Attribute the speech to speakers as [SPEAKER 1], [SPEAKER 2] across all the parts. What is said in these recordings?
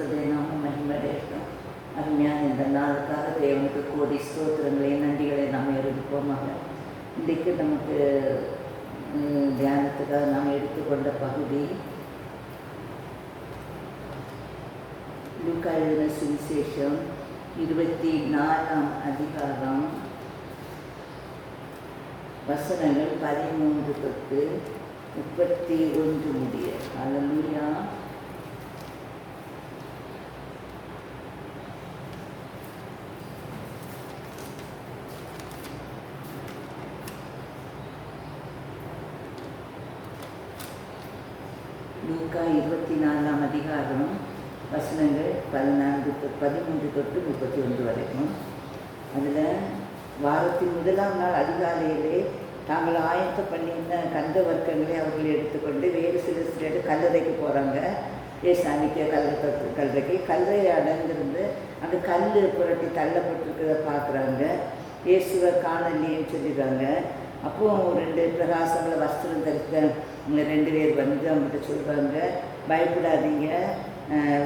[SPEAKER 1] கர்த்தருடைய நாமம் மகிமையடையட்டும். அருமையான இந்த நாளுக்காக தேவனுக்கு கோடி ஸ்தோத்திரங்களையும் நன்றிகளை நாம் எடுப்போமாக. இன்றைக்கு நமக்கு தியானத்துக்காக நாம் எடுத்துக்கொண்ட பகுதி லூக்கா எழுதின சுவிசேஷம் 24ஆம் அதிகாரம் வசனங்கள் 13 தொட்டு 31 முடிய. அல்லேலூயா. லூக்கா 24ஆம் அதிகாரம் வசனங்கள் 13 தொட்டு 31 வரைக்கும். அதில் வாரத்தின் முதலாம் நாள் அதிகாலையிலே தாங்கள் ஆயத்தம் பண்ணியிருந்த கந்த வர்க்கங்களை அவர்கள் எடுத்துக்கொண்டு வேறு சில கல்லறைக்கு போகிறாங்க. ஏசாமிக்க கல்லறைக்கு கல்லறை அடைந்திருந்து அந்த கல் புரட்டி தள்ளப்பட்டிருக்கிறத பார்க்குறாங்க. இயேசுவை காணலையேன்னு சொல்லிடுறாங்க. அப்போது 2 பிரகாசங்களை வஸ்திரம் தரித்த 2 பேர் வந்து அவங்ககிட்ட சொல்கிறாங்க, பயப்படாதீங்க,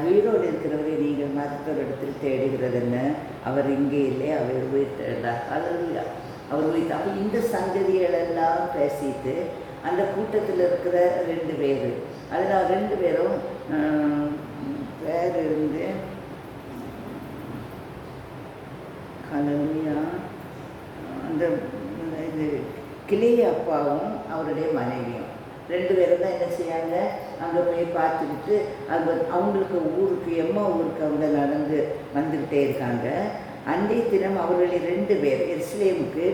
[SPEAKER 1] உயிரோடு இருக்கிறவரை நீங்கள் மருத்துவரிடத்தில் தேடுகிறதுன்னு. அவர் இங்கே இல்லை, அவர் உயிர்த்தார். அல்லேலூயா. அவர் உயிர். அப்போ இந்த சங்கதிகளெல்லாம் பேசிட்டு அந்த கூட்டத்தில் இருக்கிற 2 பேர், அதில் 2 பேரும் பேர் இருந்து அல்லேலூயா, அந்த இது கிளியப்பாவும் அவருடைய மனைவியும் 2 பேரும் தான் என்ன செய்யாங்க, அங்கே போய் பார்த்துக்கிட்டு அவங்களுக்கு ஊருக்கு எம்மா ஊருக்கு அவங்க நடந்து வந்துக்கிட்டே இருக்காங்க. அன்றைய தினம் அவர்களில் 2 பேர் எருசலேமுக்கு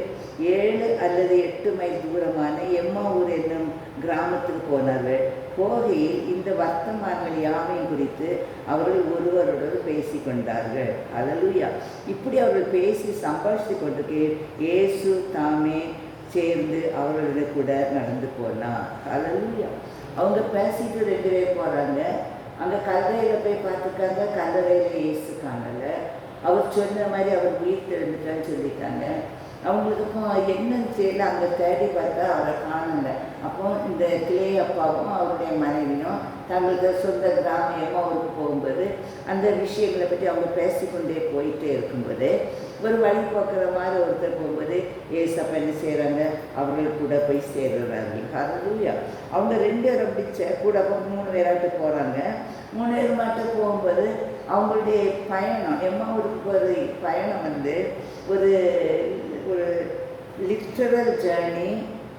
[SPEAKER 1] 7 அல்லது 8 மைல் தூரமான எம்மா ஊர் என்னும் கிராமத்துக்கு போனார்கள். போகையில் இந்த வர்த்தமானங்கள் யாவையும் குறித்து அவர்கள் ஒருவரோடு பேசி கொண்டார்கள். அல்லேலூயா. இப்படி அவர்கள் பேசி சம்பாஷித்து கொண்டிருக்க இயேசு தாமே சேர்ந்து அவர்களோட கூட நடந்து போனார். அல்லேலூயா. அவங்க பேசிட்டு 2 பேர் போகிறாங்க. அங்கே கல்லறையில் போய் பார்த்துருக்காங்க. கல்லறையில் இயேசு காணலை. அவர் சொன்ன மாதிரி அவர் உயிர் தெரிஞ்சுட்டான்னு சொல்லிட்டாங்க. அவங்களுக்கு என்னன்னு செய்யல, அங்கே தேடி பார்த்தா அவரை காணலை. அப்போ இந்த கிளேயப்பாவும் அவருடைய மனைவியும் தங்களுக்கு சொந்த கிராமமாக ஊருக்கு போகும்போது அந்த விஷயங்களை பற்றி அவங்க பேசிக்கொண்டே போயிட்டே இருக்கும்போது ஒரு வழி போக்குற மாதிரி ஒருத்தர் போகும்போது ஏசப்பா என்ன செய்கிறாங்க, அவர்கள் கூட போய் சேர்றார்கள். அல்லேலூயா. அவங்க 2 பேரும் அப்படி கூட 3 பேராட்டு போகிறாங்க. 3 பேர் மட்டும் போகும்போது அவங்களுடைய பயணம் எம்மாவூருக்கு ஒரு பயணம் வந்து ஒரு ஒரு லிட்ரல் ஜேர்னி,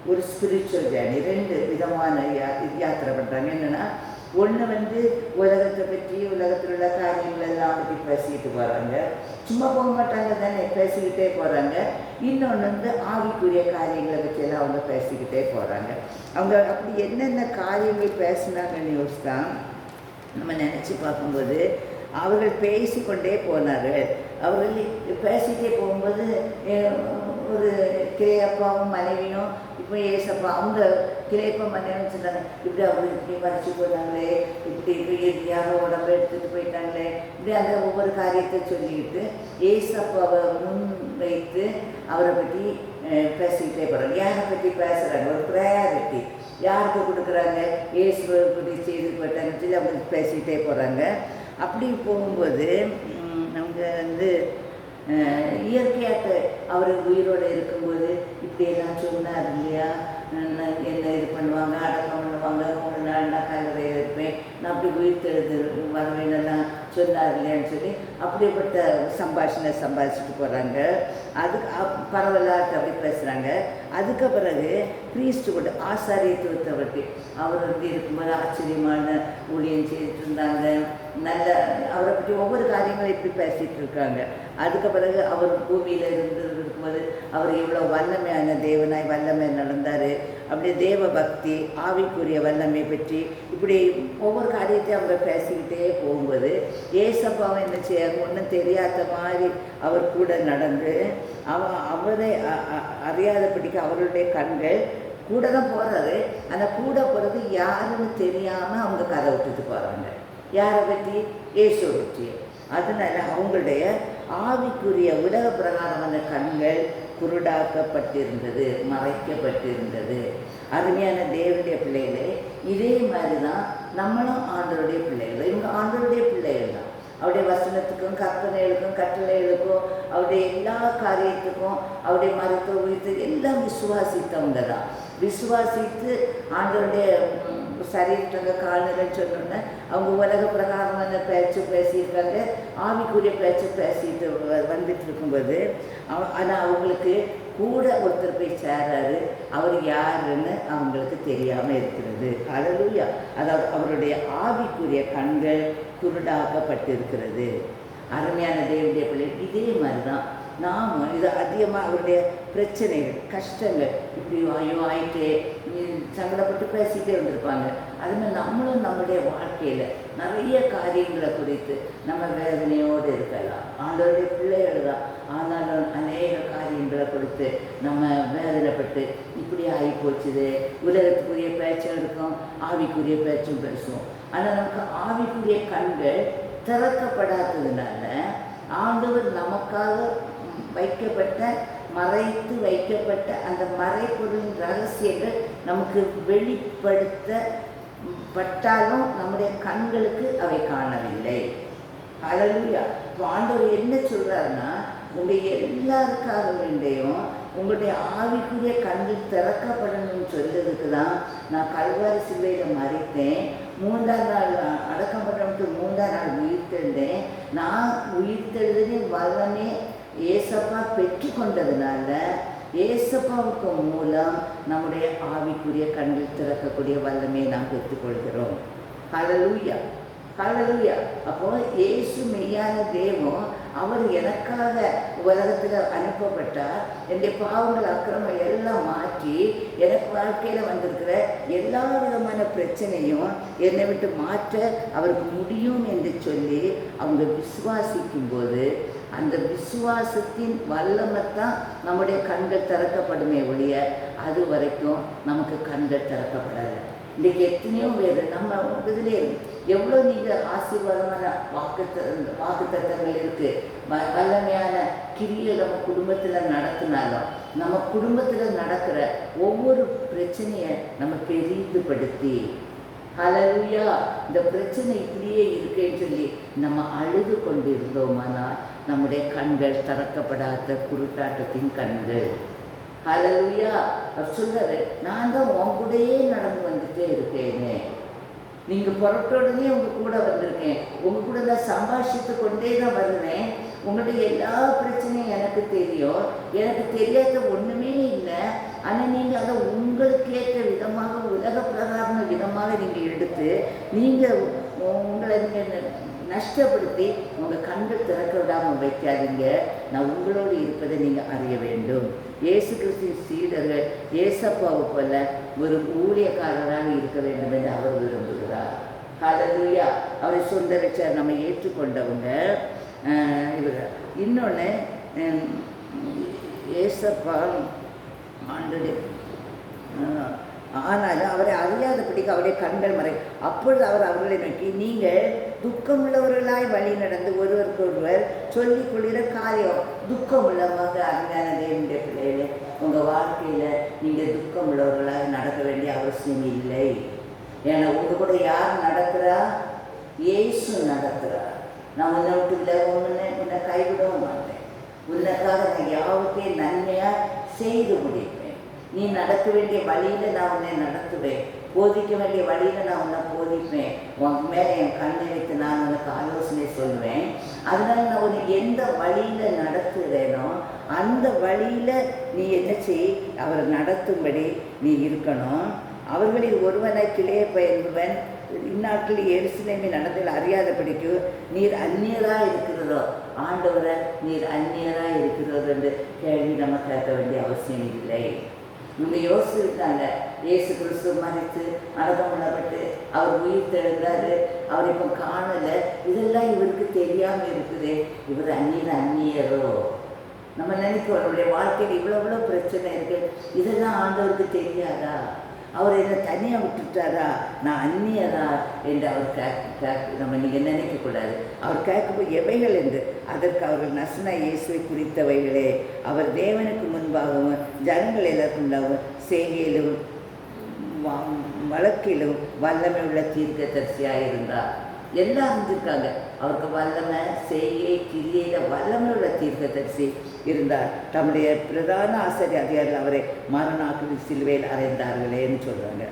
[SPEAKER 1] ஒரு ஸ்பிரிச்சுவல் ஜேர்னி. 2 விதமான யாத்திரை பண்ணுறாங்க. என்னென்னா, ஒன்று வந்து உலகத்தை பற்றி, உலகத்தில் உள்ள காரியங்கள் எல்லாம் பற்றி பேசிக்கிட்டு போகிறாங்க. சும்மா போக மாட்டாங்க தானே, பேசிக்கிட்டே போகிறாங்க. இன்னொன்று வந்து ஆவிக்குரிய காரியங்களை பற்றியெல்லாம் அவங்க பேசிக்கிட்டே போகிறாங்க. அவங்க அப்படி என்னென்ன காரியங்கள் பேசினாங்கன்னு யோசித்தான் நம்ம நினச்சி பார்க்கும்போது அவர்கள் பேசிக்கொண்டே போனார்கள். அவர்கள் பேசிகிட்டே போகும்போது ஒரு கிளையப்பாவும் மனைவியும் இப்போ ஏசப்பா அவங்க கிளையப்பா மனைவின்னு சொன்னாங்க, இப்படி அவர் இப்படி மறைச்சி போனாங்களே, இப்படி யாரோ உடம்பு எடுத்துகிட்டு போயிட்டாங்களே, இப்படி அந்த ஒவ்வொரு காரியத்தை சொல்லிக்கிட்டு ஏசப்பாவை முன் வைத்து அவரை பற்றி பேசிக்கிட்டே போகிறாங்க. யாரை பற்றி பேசுகிறாங்க, ஒரு ப்ரையாரிட்டி யாருக்கு கொடுக்குறாங்க, இயேசுவை பற்றி செய்து போயிட்டாங்கன்னு சொல்லி அவங்க பேசிக்கிட்டே போகிறாங்க. அப்படி போகும்போது அவங்க வந்து இயற்கையாக அவர் உயிரோடு இருக்கும்போது இப்படியெல்லாம் சொன்னார் இல்லையா, என்ன இது பண்ணுவாங்க, அடக்கம் பண்ணுவாங்க, 3 நாள் நான் கல்லறையில் இருப்பேன், நான் அப்படி உயிர் தெழுது வருவேன்னெல்லாம் சொன்னார் இல்லையான்னு சொல்லி அப்படிப்பட்ட சம்பாஷிச்சுட்டு போகிறாங்க. அதுக்கு பரவலாட்டு அப்படி பேசுகிறாங்க. அதுக்கு பிறகு ப்ரீஸ்ட்டு கூட ஆசாரியத்துவத்தை அவர் வந்து இருக்கும்போது ஆச்சரியமான ஊழியம் செய்துட்டு இருந்தாங்க. நல்ல அவரை பற்றி ஒவ்வொரு காரியங்களும் இப்படி பேசிகிட்டு இருக்காங்க. அதுக்கு பிறகு அவர் பூமியில் இருக்கும்போது அவர் எவ்வளோ வல்லமையான தேவனாய் வல்லமை நடந்தார், அப்படியே தேவ பக்தி, ஆவிக்குரிய வல்லமை பற்றி இப்படி ஒவ்வொரு காரியத்தையும் அவங்க பேசிக்கிட்டே போகும்போது ஏசப்பாவை என்ன செய்ய ஒன்றும் தெரியாத மாதிரி அவர் கூட நடந்து அவரை அறியாதபடிக்கு அவருடைய கண்கள் கூட தான் போகிறாரு. ஆனால் கூட போகிறது யாருன்னு தெரியாமல் அவங்க கதை விட்டுட்டு போகிறாங்க. யாரை பற்றி? இயேசுவை பற்றி. அதனால் அவங்களுடைய ஆவிக்குரிய உலக பிரகாரமான கண்கள் குருடாக்கப்பட்டிருந்தது, மறைக்கப்பட்டிருந்தது. அருமையான தேவனுடைய பிள்ளைகளே, இதே மாதிரி தான் நம்மளும் ஆண்டவருடைய பிள்ளைகள். இவங்க ஆண்டவருடைய பிள்ளைகள் தான். அவருடைய வசனத்துக்கும் கற்பனைகளுக்கும் கட்டளைகளுக்கும் அவருடைய எல்லா காரியத்துக்கும் அவருடைய மருத்துவ உயிர்த்து எல்லாம் விசுவாசித்தவங்க தான். விசுவாசித்து ஆண்டவருடைய சரீரத்தங்க கால்நிலைன்னு சொன்னோன்னே அவங்க உலக பிரகாரமான பேச்சு பேசியிருக்காங்க, ஆவிக்குரிய பேச்சு பேசிட்டு வந்துட்டு இருக்கும்போது ஆனால் அவங்களுக்கு கூட ஒருத்தர் போய் சேர்றாரு. அவர் யாருன்னு அவங்களுக்கு தெரியாமல் இருக்கிறது. ஹல்லேலூயா. அதாவது அவருடைய ஆவிக்குரிய கண்கள் குருடாக்கப்பட்டிருக்கிறது. அருமையான தேவனுடைய பிள்ளை, இதே மாதிரி தான் நாம் இது அதிகமாக அவருடைய பிரச்சனைகள் கஷ்டங்கள் இப்படி ஐயோ ஆயிட்டே சங்கடப்பட்டு பேசிகிட்டே வந்திருப்பாங்க. அதுமாதிரி நம்மளும் நம்முடைய வாழ்க்கையில் நிறைய காரியங்களை குறித்து நம்ம வேதனையோடு இருக்கலாம். ஆண்டவருடைய பிள்ளைகள் தான், ஆனாலும் அநேக காரியங்களை குறித்து நம்ம வேதனைப்பட்டு இப்படி ஆகி போச்சுது. உலகத்துக்குரிய பேச்சும் இருக்கும், ஆவிக்குரிய பேச்சும் பேசுவோம். ஆனால் நமக்கு ஆவிக்குரிய கண்கள் திறக்கப்படாததுனால ஆண்டவர் நமக்காக மறைத்து வைக்கப்பட்ட அந்த மறைப்பொருளின் ரகசியங்கள் நமக்கு வெளிப்படுத்தப்பட்டாலும் நம்முடைய கண்களுக்கு அவை காணவில்லை. ஹல்லேலூயா. இப்போ ஆண்டவர் என்ன சொல்கிறாருன்னா, உங்களுடைய எல்லாருக்காக வேண்டியும் உங்களுடைய ஆவிக்குரிய கண்கள் திறக்கப்படணும்னு சொல்றதுக்கு தான் நான் கல்வாரி சிலுவையில் மறித்தேன். 3ஆம் நாள் அடக்கம் பண்ணட்டு 3ஆம் நாள் உயிர்த்தெழுந்தேன். நான் உயிர்த்தெழுதின் வல்லமே ஏசப்பா பெற்று கொண்டதுனால ஏசப்பாவுக்கு மூலம் நம்முடைய ஆவிக்குரிய கண்கள் திறக்கக்கூடிய வல்லமையை நாம் பெற்றுக்கொள்கிறோம். ஹல்லேலூயா, ஹல்லேலூயா. அப்போ இயேசு மெய்யான தெய்வம். அவர் எனக்காக உலகத்தில் அனுப்பப்பட்டார். என்னுடைய பாவங்கள் அக்கிரமம் எல்லாம் மாற்றி எனக்கு வாழ்க்கையில் வந்திருக்கிற எல்லா விதமான பிரச்சனையும் என்னை விட்டு மாற்ற அவருக்கு முடியும் என்று சொல்லி அவங்க விசுவாசிக்கும்போது அந்த விசுவாசத்தின் வல்லமைத்தான் நம்முடைய கண்கள் திறக்கப்படுமே ஒழிய அது வரைக்கும் நமக்கு கண்கள் திறக்கப்படலை. இன்றைக்கி எத்தனையோ பேர் நம்ம இதிலே எவ்வளோ நீங்கள் ஆசீர்வாதமான வாக்குத்தத்தங்கள் இருக்குது, வல்லமையான கிரியை நம்ம குடும்பத்தில் நடத்தினாலும் நம்ம குடும்பத்தில் நடக்கிற ஒவ்வொரு பிரச்சனையை நம்ம பெரிதுபடுத்தி ஹல்லேலூயா இந்த பிரச்சனை இப்படியே இருக்கேன்னு சொல்லி நம்ம அழுது கொண்டு இருந்தோமானால் நம்முடைய கண்கள் திறக்கப்படாத குருட்டாட்டத்தின் கண்கள். ஹல்லேலூயா. அவர் சொல்றாரு, நான் தான் உன் கூடயே நடந்து வந்துட்டே இருக்கேனே, நீங்கள் புறப்பட்டோடனே உங்கள் கூட வந்திருக்கேன், உங்கள் கூட தான் சம்பாஷித்து கொண்டே தான் வருவேன். உங்களுடைய எல்லா பிரச்சனையும் எனக்கு தெரியும், எனக்கு தெரியாத ஒன்றுமே இல்லை. ஆனால் நீங்கள் அதை உங்களுக்கு ஏற்ற விதமாக உலக பிரகாரமான விதமாக நீங்கள் எடுத்து உங்களை நீங்கள் நஷ்டப்படுத்தி உங்கள் கண்கள் திறக்க விடாமல் வைக்காதீங்க. நான் உங்களோடு இருப்பதை நீங்கள் அறிய வேண்டும். இயேசு கிறிஸ்துவின் சீடர்கள் ஏசப்பாவை போல ஒரு ஊழியக்காரராக இருக்க வேண்டும் என்று அவர் விரும்புகிறார். ஹல்லேலூயா. அவரை சொந்த ரட்சகர் நம்ம ஏற்றுக்கொண்டவங்க இவர். இன்னொன்று ஏசப்பா ஆண்டோடைய ஆனாலும் அவரை அறியாதபடிக்கு அவருடைய கண்கள் மறை. அப்பொழுது அவர் அவர்களை நோக்கி, நீங்கள் துக்கமுள்ளவர்களாய் வழி நடந்து ஒருவருக்கொருவர் சொல்லிக் கொள்கிற காரியம் துக்கம் உள்ளவங்க. அருமையான தேவனுடைய பிள்ளைகளே, உங்கள் வாழ்க்கையில் நீங்கள் துக்கம் உள்ளவர்களாக நடக்க வேண்டிய அவசியம் இல்லை. ஏன்னா உங்கள் கூட யார் நடக்கிறா? இயேசு நடக்கிறார். நான் உன்னை விட்டு இல்லை, உன்னை கைவிடவும் மாட்டேன். உன்னைக்காக நான் யாவுக்கே நன்மையாக செய்து முடிப்பேன். நீ நடக்க வேண்டிய வழியில் நான் உன்னை நடத்துவேன், போதிக்க வேண்டிய வழியில் நான் உன்னை போதிப்பேன். உன் மேலே என் கண்ணை வைத்து நான் உனக்கு ஆலோசனை சொல்வேன். அதனால் நான் உனக்கு எந்த வழியில் நடத்துகிறேனோ அந்த வழியில் நீ என்ன செய், அவர் நடத்தும்படி நீ இருக்கணும். அவர்களில் ஒருவனை கிளையப்ப என்பவன் இந்நாட்டில் எருசலேமில் நடந்ததில் அறியாதபடிக்கு நீர் அந்நியராக இருக்கிறதோ, ஆண்டவரை நீர் அந்நியராக இருக்கிறதோ என்று கேள்வி நம்ம கேட்க வேண்டிய அவசியம் இல்லை. இவங்க யோசிச்சுருக்காங்க, இயேசு கிறிஸ்து மறித்து அடக்கம் பண்ணப்பட்டு அவர் உயிர் தெழுந்தாரு, அவர் இப்போ காணலை, இதெல்லாம் இவருக்கு தெரியாமல் இருக்குது, இவர் அந்நியரோ. நம்ம நினைக்கிறோம் நம்மளுடைய வாழ்க்கையில் இவ்வளோ பிரச்சனை இருக்குது, இதெல்லாம் ஆண்டவருக்கு தெரியாதா? அவர் என்னை தனியாக விட்டுட்டாரா, நான் அந்நியரா என்று அவர் நம்ம நீங்கள் நினைக்கக்கூடாது. அவர் கேட்கும்போது எவைகள் என்று அதற்கு அவர்கள் நசனா இயேசுவை குறித்தவைகளே. அவர் தேவனுக்கு முன்பாகவும் ஜனங்கள் எல்லாருக்குள்ளாகவும் செய்கையிலும் வழக்கிலும் வல்லமை உள்ள தீர்க்கதரிசியாக இருந்தார். எல்லாம் அறிஞ்சிருக்காங்க. அவருக்கு வல்லமை, செய்கை, கிரியையில் வல்லமையுள்ள தீர்க்கதரிசி இருந்தார். தம்முடைய பிரதான ஆசிரியர் அதிகாரிகள் அவரை மரணாக்கு சிலுவையில் அறைந்தார்களேன்னு சொல்கிறாங்க.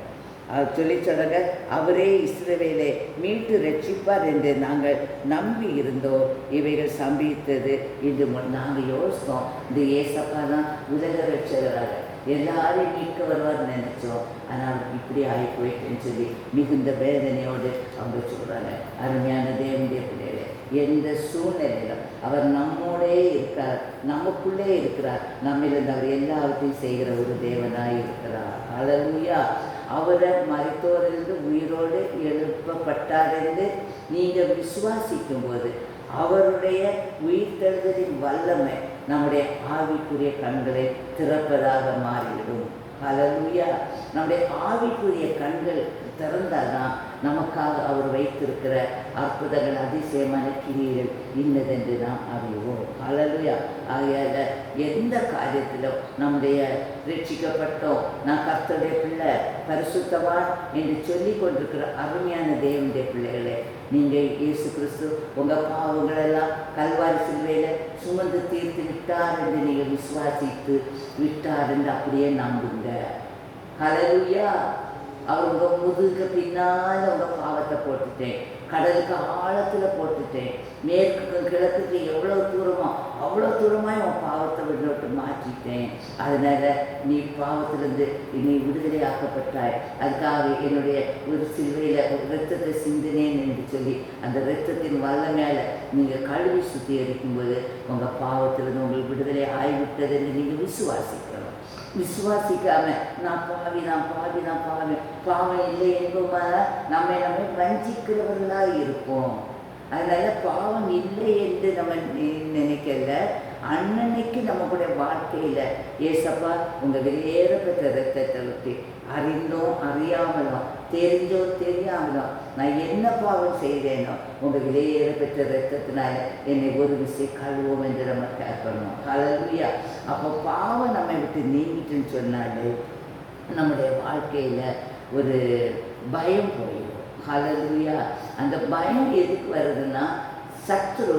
[SPEAKER 1] அவர் சொல்கிறாங்க, அவரே இஸ்ரவேலை மீட்டு ரட்சிப்பார் என்று நாங்கள் நம்பி இருந்தோம். இவைகள் சம்பித்தது இன்று நாங்கள் யோசித்தோம். இந்த ஏசப்பா தான் உலக ரட்சகராக எல்லாரையும் மீட்க வருவார்னு நினைச்சோம். ஆனால் இப்படி ஆகி போயிட்டுன்னு சொல்லி மிகுந்த வேதனையோடு அவங்க சொல்கிறாங்க. அருமையான தேவனுடைய பிள்ளைகளே, எந்த சூழ்நிலையிலும் அவர் நம்மோடே இருக்கார், நமக்குள்ளே இருக்கிறார். நம்மிலிருந்து அவர் எல்லாவற்றையும் செய்கிற ஒரு தேவனாய் இருக்கிறார். ஹல்லேலூயா. அவரை மரித்தோரிலிருந்து உயிரோடு எழுப்பப்பட்டார் என்று நீங்கள் விசுவாசிக்கும் போது அவருடைய உயிர்த்தெழுதலின் வல்லமை நம்முடைய ஆவிக்குரிய கண்களை திறப்பதாக மாறிவிடும். ஹல்லேலூயா. நம்முடைய ஆவிக்குரிய கண்கள் திறந்தால்தான் நமக்காக அவர் வைத்திருக்கிற அற்புதங்கள், அதிசயமான கிரியைகள் இன்னதென்று நாம் அறிவோம். ஹல்லேலூயா. ஆகையால் எந்த காரியத்திலும் நம்முடைய ரட்சிக்கப்பட்டோம், நான் கர்த்தருடைய பிள்ளை, பரிசுத்தவான் என்று சொல்லி கொண்டிருக்கிற அருமையான தேவனுடைய பிள்ளைகளே, நீங்கள் இயேசு கிறிஸ்து உங்கள் பாவங்களெல்லாம் கல்வாரி சிலுவையில் சுமந்து தீர்த்து விட்டார் என்று நீங்கள் விசுவாசித்து விட்டார் என்று அப்படியே நம்புங்க. ஹல்லேலூயா. அவர் உங்கள் முதுகுக்கு பின்னால் உங்கள் பாவத்தை போட்டுட்டேன், கடலுக்கு ஆழத்தில் போட்டுட்டேன், மேற்குக்கும் கிழக்குக்கு எவ்வளோ தூரமோ அவ்வளோ தூரமாக உன் பாவத்தை விட்டு மாற்றிட்டேன். அதனால் நீ பாவத்திலிருந்து நீ விடுதலை ஆக்கப்பட்டாய். அதுக்காக என்னுடைய ஒரு சிலுவையில் இரத்தத்தை சிந்தினேன் என்று சொல்லி அந்த இரத்தத்தின் வல்லமையால் நீங்கள் கழுவி சுத்திகரிக்கும்போது உங்கள் பாவத்திலிருந்து உங்களுக்கு விடுதலை ஆகிவிட்டது என்று நீங்கள் விசுவாசிக்கணும். விசுவாசிக்காம நான் பாவி பாவம் இல்லை என்போமால நம்மை வஞ்சிக்கிறவர்களாக இருப்போம். அதனால் பாவம் இல்லை என்று நம்ம நினைக்கல. அன்னன்னைக்கு நம்மளுடைய வாழ்க்கையில் ஏசப்பா உங்கள் வெளியேறப்பட்ட ரத்தத்தை விட்டு அறிந்தோம் அறியாமலும் தெரிஞ்சோ தெரியாமலும் நான் என்ன பாவம் செய்தேனோ உங்கள் வெளியேறப்பட்ட ரத்தத்தினால என்னை ஒரு விஷயம் கழுவோம் என்று நம்ம கேட்கணும். ஹல்லேலூயா. அப்போ பாவம் நம்மை விட்டு நீங்கிட்டுன்னு சொன்னாலே நம்முடைய வாழ்க்கையில் ஒரு பயம் போயிடும். ஹல்லேலூயா. அந்த பயம் எதுக்கு வருதுன்னா, சத்ரு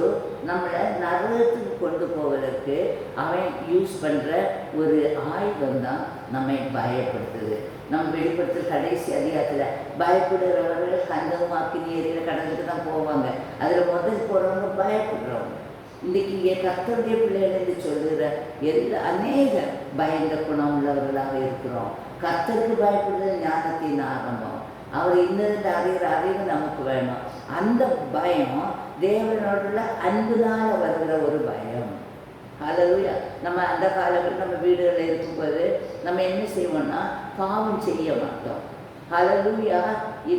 [SPEAKER 1] நம்மளை நரகத்துக்கு கொண்டு போவதற்கு அவன் யூஸ் பண்ணுற ஒரு ஆயுதம் தான் நம்மை பயப்படுத்துது. நம்ம வெளிப்படுத்துகிற கடைசி அதிகாரத்தில் பயப்படுறவர்கள் கந்தகமாக்கினி ஏரியில் கடலுக்கு தான் போவாங்க. அதில் முதல் போகிறவங்க பயப்படுறவங்க. இன்றைக்கி என் கர்த்தருடைய பிள்ளைகள் என்று சொல்லுகிற அநேக பயந்த குணம் உள்ளவர்களாக இருக்கிறோம். கர்த்தருக்கு பயப்படுறது ஞானத்தின் ஆரம்பம். அவர் இன்னது அறிகிற அறிவு நமக்கு வேணும். அந்த பயம் தேவனோடுள்ள அன்புனால் வருகிற ஒரு பயம். ஹல்லேலூயா. நம்ம அந்த காலத்தில் நம்ம வீடுகளில் இருக்கும்போது நம்ம என்ன செய்வோம்னா பாவம் செய்ய மாட்டோம். ஹல்லேலூயா.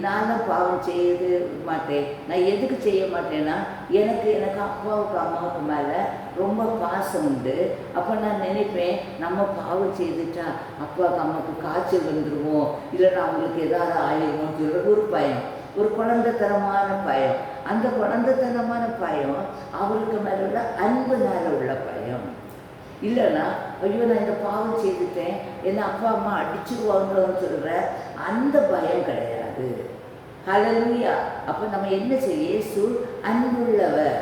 [SPEAKER 1] நானும் பாவம் செய்ய மாட்டேன். நான் எதுக்கு செய்ய மாட்டேன்னா எனக்கு அப்பாவுக்கு அம்மாவுக்கு மேலே ரொம்ப பாசம் உண்டு. அப்போ நான் நினைப்பேன், நம்ம பாவம் செய்துட்டா அப்பாவுக்கு அம்மாவுக்கு காய்ச்சல் வந்துடுவோம், இல்லைன்னா அவங்களுக்கு ஏதாவது ஆயிடுமோன்னு சொல்கிற ஒரு பயம், ஒரு குழந்தைத்தனமான பயம். அந்த குழந்தைத்தனமான பயம் அவருக்கு மேலே உள்ள அன்புனால உள்ள பயம். இல்லைன்னா ஐயோ நான் இந்த பாவம் செய்துட்டேன், என்ன அப்பா அம்மா அடிச்சுடுவாங்களோன்னு சொல்கிற அந்த பயம் கிடையாது. ஹல்லேலூயா. அப்போ நம்ம என்ன செய்ய, இயேசு அன்புள்ளவர்,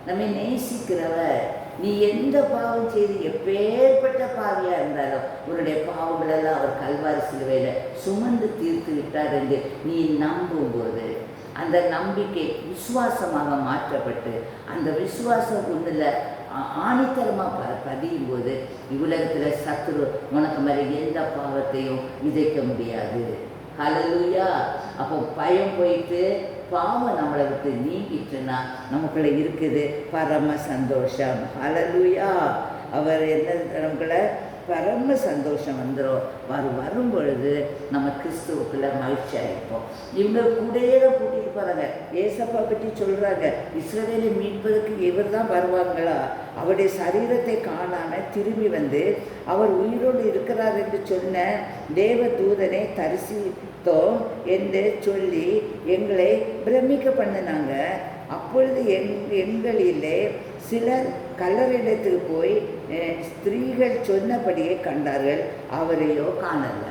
[SPEAKER 1] நம்மை நேசிக்கிறவர். நீ எந்த பாவம் செய்து எப்பேற்பட்ட பாவியாக இருந்தாலும் உன்னுடைய பாவங்களெல்லாம் அவர் கல்வாரி சிலுவையில் சுமந்து தீர்த்து விட்டார் என்று நீ நம்பும்போது அந்த நம்பிக்கை விசுவாசமாக மாற்றப்பட்டு அந்த விசுவாசம் ஒன்றில் ஆணித்தரமாக பதியும் போது இவ்வுலகத்தில் சத்துரு உனக்கு மேலே எந்த பாவத்தையும் விதைக்க முடியாது. ஹல்லேலூயா. அப்போ பயம் போயிட்டு பாவம் நம்மளை விட்டு நீங்கிட்டுன்னா நமக்குள்ளே இருக்குது பரம சந்தோஷம். ஹல்லேலூயா. அவர் என்ன நமக்குள்ள பரம சந்தோஷம் வந்துடும். வரும் பொழுது நம்ம கிறிஸ்துவுக்குள்ள மகிழ்ச்சியாக இருப்போம். இவங்க கூடையே தான் கூட்டிகிட்டு போகிறாங்க. ஏசப்பா பற்றி சொல்கிறாங்க, இஸ்ரவேலை மீட்பதற்கு இவர் தான் வருவாங்களா? அவருடைய சரீரத்தை காணாமல் திரும்பி வந்து அவர் உயிரோடு இருக்கிறார் என்று சொன்ன தேவ தூதனை தரிசித்தோம் என்று சொல்லி எங்களை பிரமிக்க பண்ணினாங்க. அப்பொழுது எங்களிலே சிலர் கல்லறையிடத்துக்கு போய் ஸ்திரீகள் சொன்னபடியே கண்டார்கள், அவரையோ காணல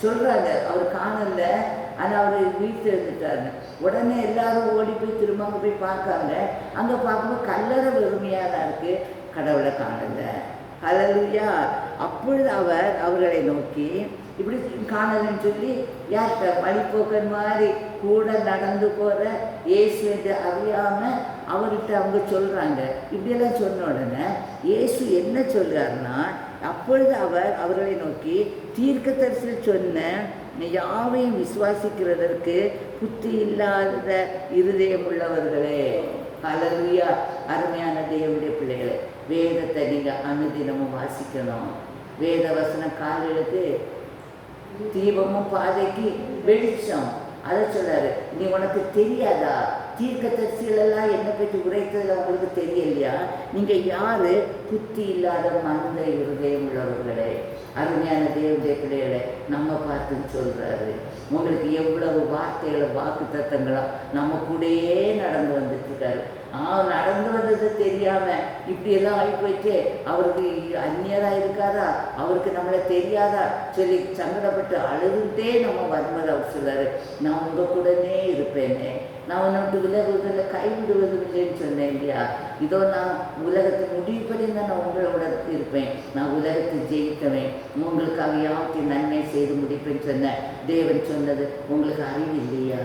[SPEAKER 1] சொல்கிறாங்க. அவர் காணல, ஆனால் அவர் வீட்டில் இருந்துட்டாருங்க. உடனே எல்லாரும் ஓடி போய் திரும்ப அங்கே போய் பார்க்காங்க. அங்கே பார்க்கும்போது கல்லறை வெறுமையாக தான் இருக்குது, கடவுளை காணலை. ஹல்லேலூயா. அப்பொழுது அவர் அவர்களை நோக்கி, இப்படி காணலன்னு சொல்லி யார்கிட்ட வழிபோக்கன் மாதிரி கூட நடந்து போகிற இயேசு என்று அறியாமல் அவர்கிட்ட அவங்க சொல்கிறாங்க. இப்படியெல்லாம் சொன்ன உடனே இயேசு என்ன சொல்கிறாருன்னா, அப்பொழுது அவர் அவர்களை நோக்கி, தீர்க்கதரிசியில் சொன்ன யாவையும் விசுவாசிக்கிறதற்கு புத்தி இல்லாத இருதயம் உள்ளவர்களே. ஹல்லேலூயா. அருமையான தேவனுடைய பிள்ளைகளை, வேதத்தை நீங்கள் அனுதினமும் வாசிக்கணும். வேத வசனம் காலையிலுக்கு தீபமும் பாதைக்கு வெளிச்சம். அதை சொல்றாரு. நீ உனக்கு தெரியாதா? தீர்க்கதரிசிகளெல்லாம் என்னை பற்றி உரைத்ததில் உங்களுக்கு தெரியலையா? நீங்கள் யார்? புத்தி இல்லாத மந்த இருதயம் உள்ளவர்களே. அருமையான தேவனுடைய பிள்ளைகளை நம்ம பார்த்துன்னு சொல்கிறாரு. உங்களுக்கு எவ்வளவு வார்த்தைகளை வாக்கு தத்தங்களோ நம்ம கூடயே நடந்து வந்துட்டுருக்காரு. நடந்து வந்தது தெரியாமல் இப்படியெல்லாம் ஆகி போயிட்டு அவருக்கு அந்நியராக இருக்காதா, அவருக்கு நம்மளை தெரியாதா சொல்லி சங்கடப்பட்டு அழுதுகிட்டே நம்ம வரும்போது அவர் சொல்கிறாரு, நான் உங்கள் கூடனே இருப்பேனே, நான் உன்னோட்டு விலகுவதில் கைவிடுவது இல்லைன்னு சொன்னேன் இல்லையா? இதோ நான் உலகத்தை முடிவுபடி தான் நான் உங்களோட இருப்பேன், நான் உலகத்தை ஜெயிக்கவேன், உங்களுக்காக யாருக்கு நன்மை செய்து முடிப்பேன்னு சொன்னேன். தேவன் சொன்னது உங்களுக்கு அறிவு இல்லையா?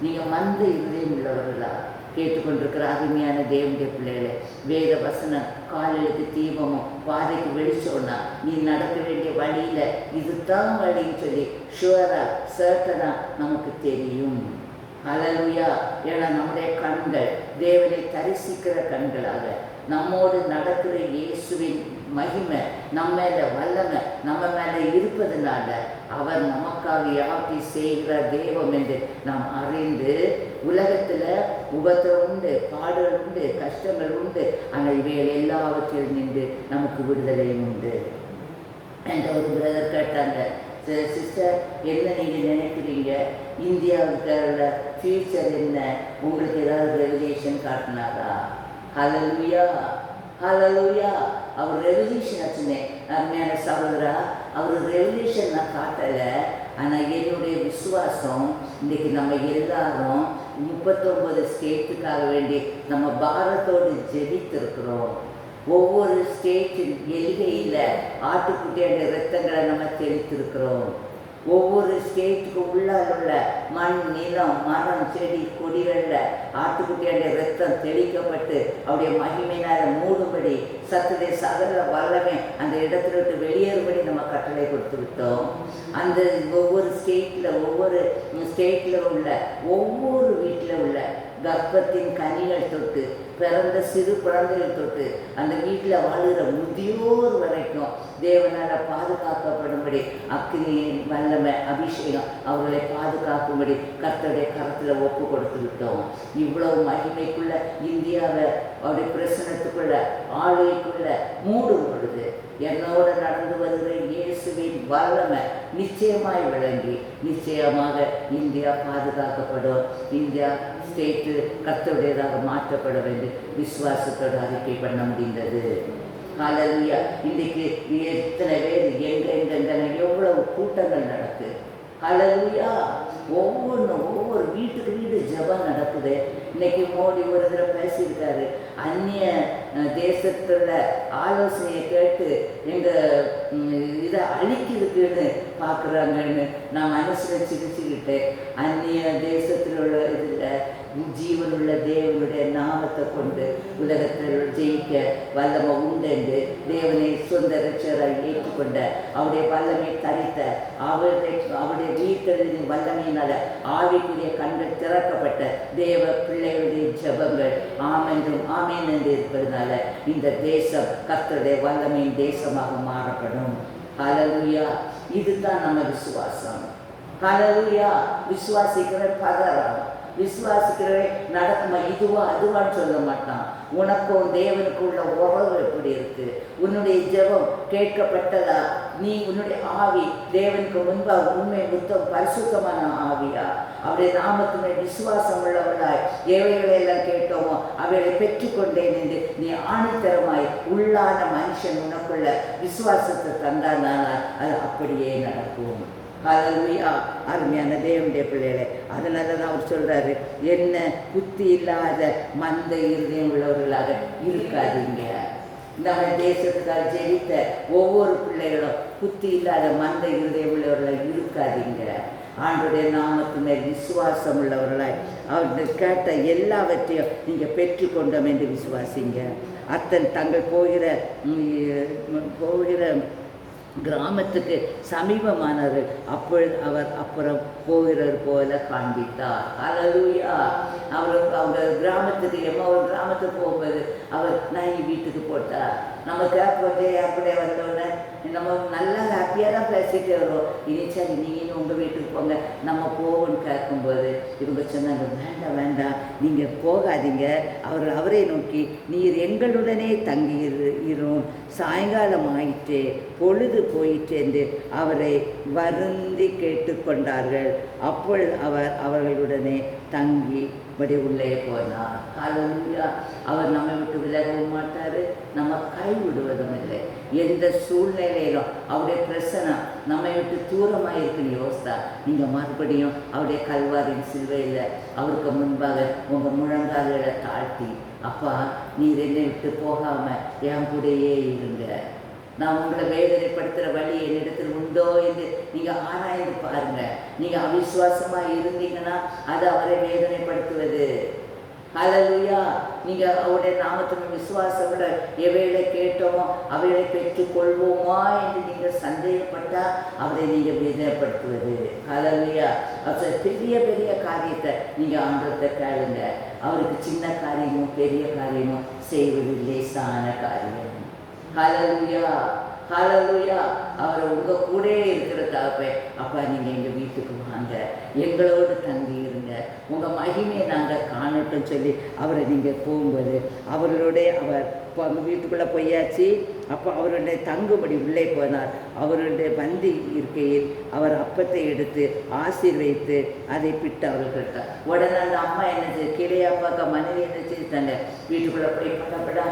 [SPEAKER 1] நீங்கள் மந்த இருதயம் உள்ளவர்களா? கேட்டுக்கொண்டிருக்கிற அருமையான தேவனுடைய பிள்ளைகளை, வேத வசனம் காலையிலுக்கு தீபமும் பாதைக்கு வெளிச்சோன்னா நீ நடக்க வேண்டிய வழியில் இதுதான் வழின்னு சொல்லி ஷுவரா சர்டனா நமக்கு தெரியும். ஹல்லேலூயா. ஏன்னா நம்முடைய கண்கள் தேவனை தரிசிக்கிற கண்களாக, நம்மோடு நடக்கிற இயேசுவின் மகிமை நம்ம மேலே வல்லமை நம்ம மேலே இருப்பதனால அவர் நமக்காக யாக்கி செய்கிற தெய்வம் என்று நாம் அறிந்து, உலகத்தில் உபத்திரம் உண்டு, பாடுகள் உண்டு, கஷ்டங்கள் உண்டு, ஆனால் இவைகள் எல்லாவற்றிலும் நின்று நமக்கு விடுதலையும் உண்டு என்ற ஒரு பிரதர் கேட்டாங்க. சிஸ்டர், என்ன நீங்கள் நினைக்கிறீங்க? இந்தியாவுக்கு ஃபியூச்சர் என்ன? உங்களுக்கு ஏதாவது ரெவல்யூஷன் காட்டினாரா? ஹல்லேலூயா. ஹல்லேலூயா. அவர் ரெவல்யூஷன் ஆச்சுன்னே. அருமையான சகோதரா, அவர் ரெவல்யூஷன் நான் காட்டலை. ஆனால் என்னுடைய விசுவாசம் இன்றைக்கி நம்ம எல்லாரும் 39 ஸ்டேட்டுக்காக வேண்டி நம்ம பாரத்தோடு ஜெபித்திருக்கிறோம். ஒவ்வொரு ஸ்டேட்டின் எல்கையில் ஆட்டுக்குட்டியோட இரத்தங்களை நம்ம தெளித்திருக்கிறோம். ஒவ்வொரு ஸ்டேட்டுக்கு உள்ளால் உள்ள மண், நிலம், மரம், செடி, கொடிகளில் ஆட்டுக்குட்டியோட இரத்தம் தெளிக்கப்பட்டு அவருடைய மகிமையினால் மூடும்படி சத்துடைய சகல வல்லமை அந்த இடத்துல விட்டு வெளியேறும்படி நம்ம கட்டளை கொடுத்து விட்டோம். அந்த ஒவ்வொரு ஸ்டேட்டில் உள்ள ஒவ்வொரு வீட்டில் உள்ள கர்ப்பத்தின் கனிகள் தொட்டு பிறந்த சிறு குழந்தைகள் தொட்டு அந்த வீட்டில் வாழுகிற முதியோர் வரைக்கும் தேவனால் பாதுகாக்கப்படும்படி அக்கினியின் வல்லமை அபிஷேகம் அவர்களை பாதுகாக்கும்படி கர்த்தருடைய கரத்தில் ஒப்பு கொடுத்து விட்டோம். இவ்வளவு மகிமைக்குள்ள இந்தியாவை அவருடைய பிரசனத்துக்குள்ள ஆளுகைக்குள்ள மூடும் பொழுது என்னோட நடந்து வருகிற இயேசுவின் வல்லமை நிச்சயமாய் விளங்கி நிச்சயமாக இந்தியா பாதுகாக்கப்படும். இந்தியா ஸ்டேட்டு கர்த்தருடையதாக மாற்றப்பட வேண்டும் விசுவாசத்தோடு அறிக்கை பண்ண முடிந்தது. ஹல்லேலூயா. இன்றைக்கு எத்தனை பேர் எங்கெங்கெங்க எவ்வளவு கூட்டங்கள் நடக்குது. ஹல்லேலூயா. ஒவ்வொரு வீட்டுக்கு வீடு ஜெபம் நடக்குது. இன்னைக்கு மோடி ஒரு தடவை பேசியிருக்காரு, அந்நிய தேசத்தில் ஆலோசனையை கேட்டு எங்கள் இதை அழிக்கிறதுக்குன்னு பார்க்குறாங்கன்னு நான் மனசில் சிரிச்சுக்கிட்டேன். அந்நிய தேசத்தில் உள்ள இதில் ஜீவனுள்ள தேவனுடைய நாமத்தை கொண்டு உலகத்தில் ஜெயிக்க வல்லமை உண்டு. தேவனை சொந்த ரட்சகராய் ஏற்றுக்கொண்ட அவருடைய வல்லமை தரித்த அவருடைய வீட்டின் வல்லமையினால ஆவிக்குரிய கண்கள் திறக்கப்பட்ட தேவ பிள்ளைகளுடைய ஜெபங்கள் ஆமென்றும் ஆமேன் என்று இருப்பதனால இந்த தேசம் கர்த்தருடைய வல்லமையின் தேசமாக மாறப்படும். ஹல்லேலூயா. இதுதான் நம்ம விசுவாசம். ஹல்லேலூயா. விசுவாசிக்கிற பதறான், விசுவாசிக்கிறவன் நடக்குமா இதுவா அதுவான்னு சொல்ல மாட்டான். உனக்கும் தேவனுக்கு உள்ள உறவு எப்படி இருக்கு? உன்னுடைய ஜெபம் கேட்கப்பட்டதா? நீ உன்னுடைய ஆவி தேவனுக்கு முன்பாக உண்மை புத்தம் பரிசுத்தமான ஆவியா? அவருடைய நாமத்தினுடைய விசுவாசம் உள்ளவர்களாய் எவைகளை எல்லாம் கேட்டோமோ அவைகளை பெற்றுக்கொண்டேன் என்று நீ ஆணித்தரமாய் உள்ளான மனுஷன் உனக்குள்ள விசுவாசத்தை தந்தானால் அது அப்படியே நடக்கும். ஹல்லேலூயா. அருமையான தேவனுடைய பிள்ளைகளே, அதனால தான் அவர் சொல்கிறாரு, என்ன புத்தி இல்லாத மந்த இருதயம் உள்ளவர்களாக இருக்காதீங்க. நம்ம தேசத்துக்காக ஜெயித்த ஒவ்வொரு பிள்ளைகளும் புத்தி இல்லாத மந்த இருதயம் உள்ளவர்களாக இருக்காதீங்க. ஆண்டவருடைய நாமத்து மேல் விசுவாசம் உள்ளவர்களாய் அவர்கள் கேட்ட எல்லாவற்றையும் நீங்கள் பெற்றுக்கொண்டோம் என்று விசுவாசிங்க. தங்கள் போகிற கிராமத்துக்கு சமீபமானவர். அப்பொழுது அவர் அப்புறம் போகிறவர் போல காண்பித்தார். ஹல்லேலூயா. அவங்க கிராமத்துக்கு ஒரு கிராமத்துக்கு போகும்போது அவர் நான் வீட்டுக்கு போட்டார். நம்ம கேட்போட்டே அப்படியே வந்தோடனே நம்ம நல்லா ஹாப்பியாக தான் பேசிகிட்டே வருவோம். இனி சரி நீங்கள் உங்கள் வீட்டுக்கு போங்க நம்ம போவோன்னு கேட்கும்போது இவங்க சொன்னாங்க, வேண்டாம் வேண்டாம், நீங்கள் போகாதீங்க, அவரை நோக்கி நீர் எங்களுடனே தங்கி இரும், சாயங்காலம் ஆயிற்றே, பொழுது போயிற்று என்று அவரை வருந்தி கேட்டுக்கொண்டார்கள். அப்பொழுது அவர் அவர்களுடனே தங்கிபடி உள்ளே போனார். ஹல்லேலூயா. அவர் நம்மை விட்டு விலகவும் மாட்டார், நம்ம கைவிடுவதும் இல்லை. எந்த சூழ்நிலையிலும் அவருடைய பிரசனம் நம்மை விட்டு தூரமாக இருக்குன்னு யோசித்தா நீங்கள் மறுபடியும் அவருடைய கல்வாரின் சிலுவையில் அவருக்கு முன்பாக உங்கள் முழங்கால்களை தாழ்த்தி, அப்பா நீர் என்னை விட்டு போகாமல் என் கூடயே இருங்க, நான் உங்களை வேதனைப்படுத்துகிற வழி என்னிடத்தில் உண்டோ என்று நீங்கள் ஆராய்ந்து பாருங்கள். நீங்கள் அவிசுவாசமாக இருந்தீங்கன்னா அது அவரை வேதனைப்படுத்துவது. ஹல்லேலூயா. நீங்கள் அவருடைய நாமத்தின் விசுவாசங்களை எவைகளை கேட்டோமோ அவைகளை பெற்றுக்கொள்வோமா என்று நீங்கள் சந்தேகப்பட்டால் அவரை நீங்கள் வேதனைப்படுத்துவது. ஹல்லேலூயா. பெரிய பெரிய காரியத்தை நீங்கள் ஆண்டவர்கிட்ட கேளுங்க. அவருக்கு சின்ன காரியமும் பெரிய காரியமும் செய்வது லேசான காரியம். ஹல்லேலூயா. ஹல்லேலூயா. அவர் உங்கள் கூட இருக்கிற தகப்பே, அப்பா நீங்கள் எங்கள் வீட்டுக்கு வாங்க, எங்களோடு தங்கி இருங்க, உங்கள் மகிமையை நாங்கள் காணட்டும் சொல்லி அவரை நீங்கள் போகும்போது அவர்களுடைய அவர் அவங்க வீட்டுக்குள்ளே போயாச்சு. அப்போ அவருடைய தங்குபடி உள்ளே போனார். அவருடைய பந்தி இருக்கையில் அவர் அப்பத்தை எடுத்து ஆசீர்வைத்து அதை பிட்டு அவர்கள்ட்ட உடனே அந்த அம்மா என்ன செய்ய கிளையாப்பாக்க மனைவி என்ன செய்தாங்க, வீட்டுக்குள்ளே போய் படப்படா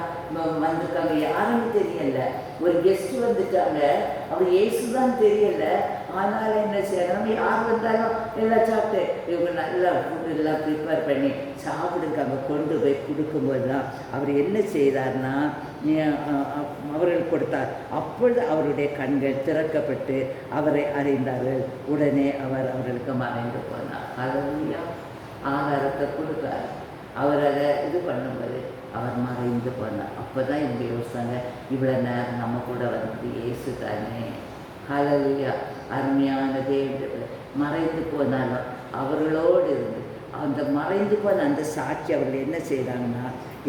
[SPEAKER 1] வந்திருக்காங்க, யாருன்னு தெரியல, ஒரு கெஸ்ட் வந்துட்டாங்க, அவர் இயேசுதான் தெரியல, ஆனால் என்ன செய்யணும், யார் வந்தாலும் எல்லாம் சாப்பிட்டு இவங்க நல்லா ஃபுட் எல்லாம் ப்ரிப்பேர் பண்ணி சாப்பிடுங்க அங்கே கொண்டு போய் கொடுக்கும்போது தான் அவர் என்ன செய்தார்னா அவர்கள் கொடுத்தார். அப்பொழுது அவருடைய கண்கள் திறக்கப்பட்டு அவரை அறிந்தார்கள். உடனே அவர் அவர்களுக்கு மறைந்து போனார். ஹல்லேலூயா. ஆகாரத்தை கொடுத்தார். அவர் அதை இது பண்ணும்போது அவர் மறைந்து போனார். அப்போ தான் இவங்க யோசித்தாங்க, இவ்வளோ நேரம் நம்ம கூட வந்து இயேசு தானே. ஹல்லேலூயா. அருமையான தேவன் மறைந்து போனாலும் அவர்களோடு இருந்து அந்த மறைந்து போன அந்த சாட்சி அவர்கள் என்ன செய்தாங்கன்னா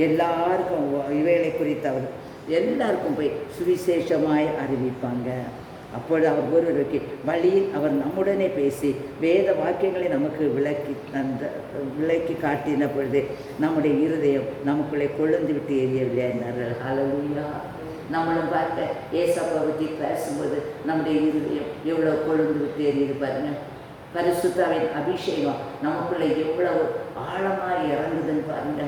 [SPEAKER 1] எல்லாருக்கும் இவைகளை குறித்து அவர் எல்லாருக்கும் போய் சுவிசேஷமாய் அறிவிப்பாங்க. அப்பொழுது அவர் ஒருவருக்கு வழியில் அவர் நம்முடனே பேசி வேத வாக்கியங்களை நமக்கு விளக்கி காட்டின பொழுது நம்முடைய இருதயம் நமக்குள்ளே கொழுந்து விட்டு எரியவில்லை என்றார்கள். ஹல்லேலூயா. நம்மளும் பார்க்க ஏசப்பா பற்றி பேசும்போது நம்முடைய இருதயம் எவ்வளோ கொழுந்து விட்டு எரியுது பாருங்க. பரிசுத்தாவின் அபிஷேகம் நமக்குள்ளே எவ்வளவு ஆழமாக இறங்குதுன்னு பாருங்க.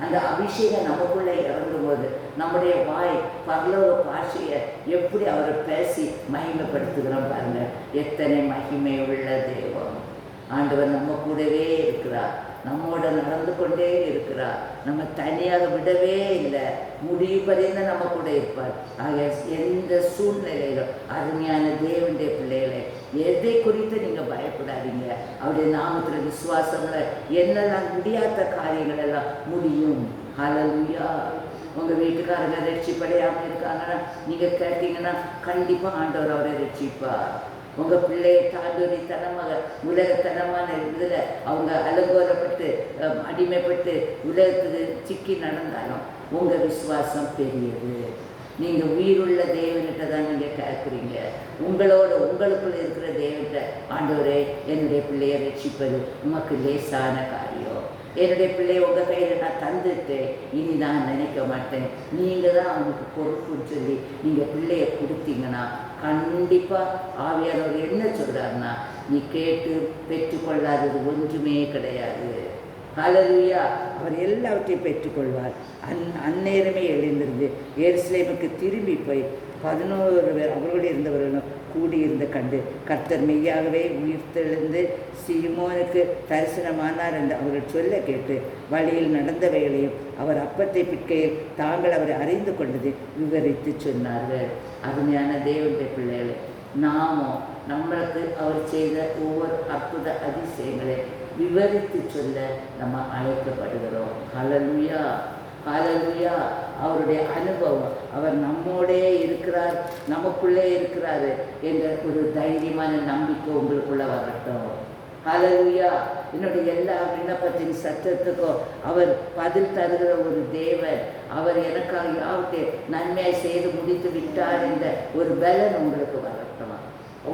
[SPEAKER 1] அந்த அபிஷேகம் நமக்குள்ளே இறங்கும்போது நம்முடைய வாய் பரலோக பாஷையை எப்படி அவரை பேசி மகிமைப்படுத்துகிறோம் பாருங்க. எத்தனை மகிமை உள்ள தெய்வம். ஆண்டவர் நம்ம கூடவே இருக்கிறார், நம்மோட நடந்து கொண்டே இருக்கிறார், நம்ம தனியாக விடவே இல்லை, முடிவுபடின்னு நம்ம கூட இருப்பார். ஆக எந்த சூழ்நிலையிலும் அருமையான தேவனுடைய பிள்ளைகளை எதை குறித்து நீங்கள் பயப்படாதீங்க. அவருடைய நாமத்தில் விசுவாசங்களை என்னெல்லாம் முடியாத காரியங்கள் எல்லாம் முடியும். ஹல்லேலூயா. உங்கள் வீட்டுக்காரங்க ரட்சிப்படையாமல் இருக்காங்கன்னா நீங்கள் கேட்டீங்கன்னா கண்டிப்பாக ஆண்டவர் அவரை ரட்சிப்பார். உங்கள் பிள்ளையை தாண்டூரித்தனமாக உலகத்தனமான இதில் அவங்க அலங்கோலப்பட்டு அடிமைப்பட்டு உலகத்துக்கு சிக்கி நடந்தாலும் உங்கள் விசுவாசம் பெரியது. நீங்கள் உயிருள்ள தேவன்கிட்ட தான் நீங்கள் கேட்குறீங்க. உங்களுக்குள்ள இருக்கிற தேவன்கிட்ட ஆண்டவரே என்னுடைய பிள்ளையை ரட்சிப்பது உமக்கு லேசான காரியம், என்னுடைய பிள்ளையை உங்கள் கையில் நான் தந்துட்டு இனி நான் நினைக்க மாட்டேன், நீங்கள் தான் அவங்களுக்கு பொறுப்புன்னு சொல்லி நீங்கள் பிள்ளையை கொடுத்தீங்கன்னா கண்டிப்பாக ஆவியானவர் என்ன சொல்கிறாருன்னா, நீ கேட்டு பெற்றுக்கொள்ளாதது ஒன்றுமே கிடையாது. ஹல்லேலூயா. அவர் எல்லாவற்றையும் பெற்றுக்கொள்வார். அந்நேரமே எழுந்திருந்து எருசலேமுக்கு திரும்பி போய் 11 பேர் அவர்களோடு இருந்தவர்களும் கூடியிருந்த கண்டு கர்த்தர் மெய்யாகவே உயிர்த்தெழுந்து சீமோனுக்கு தரிசனமானார் என்று அவர்கள் சொல்ல கேட்டு வழியில் நடந்தவைகளையும் அவர் அப்பத்தை பிற்கையில் தாங்கள் அவரை அறிந்து கொண்டதை விவரித்து சொன்னார்கள். அருமையான தேவனுடைய பிள்ளைகளை, நாமோ நம்மளுக்கு அவர் செய்த ஒவ்வொரு அற்புத அதிசயங்களை விவரித்து சொல்ல நம்ம அழைக்கப்படுகிறோம். ஹல்லேலூயா, ஹல்லேலூயா. அவருடைய அனுபவம், அவர் நம்மோடே இருக்கிறார், நமக்குள்ளே இருக்கிறாரு என்ற ஒரு தைரியமான நம்பிக்கை உங்களுக்குள்ள வரட்டும். ஹல்லேலூயா. என்னுடைய எல்லா விண்ணப்பத்தின் சத்தத்துக்கும் அவர் பதில் தருகிற ஒரு தேவன். அவர் எனக்காக யாவற்றை நன்மையை செய்து முடித்து விட்டார் என்ற ஒரு பலன் உங்களுக்கு வரட்டும்.